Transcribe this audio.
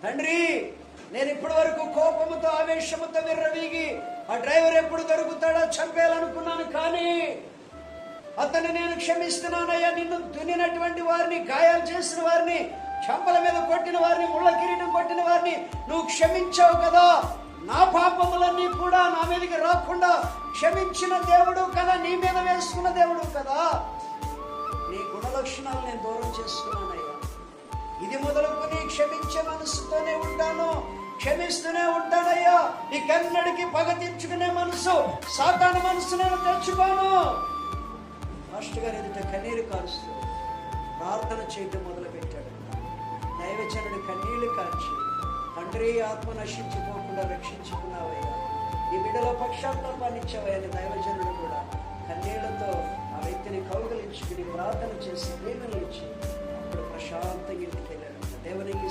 తండ్రి, నేను ఇప్పటి వరకు కోపముతో ఆవేశముతో విర్రవీగి ఆ డ్రైవర్ ఎప్పుడు దొరుకుతాడో చంపేయాలనుకున్నాను, కానీ అతన్ని నేను క్షమిస్తున్నానయ్యా. నిన్ను దున్నినటువంటి వారిని, గాయాలు చేసిన వారిని, చెంపల మీద కొట్టిన వారిని, ముళ్ళ కిరీటం కొట్టిన వారిని నువ్వు క్షమించావు కదా. నా పాపములన్నీ కూడా నా మీదకి రాకుండా క్షమించిన దేవుడు కదా, నీ మీద వేసుకున్న దేవుడు కదా. నీ గుణలక్షణాలు నేను దూరం చేసుకున్నానయ్యా. ఇది మొదలుకొని క్షమించే మనసుతోనే ఉంటాను, క్షమిస్తూనే ఉంటానయ్యా. ఇకన్నడికి పగ తీర్చుకునే మనసు, సాతాను మనసు నేను తెచ్చుకోను. మాస్టర్ గారు ఎదుట కన్నీరు కారుస్తూ ప్రార్థన చేయటం మొదలుపెట్టాడు. దైవజనుడు కన్నీళ్లు కార్చి, తండ్రి, ఆత్మ నశించిపోకుండా రక్షించుకున్నావయ్యా, ఈ బిడ్డలో పక్షాత్తాపాన్ని ఇచ్చావయ్యా. దైవజనుడు కూడా కన్నీళ్లతో ఆ వ్యక్తిని కౌగలించుకుని ప్రార్థన చేసి దీవెనలు ఇచ్చి అప్పుడు ప్రశాంతంగా ఇంటికి వెళ్ళాడు. దేవునికి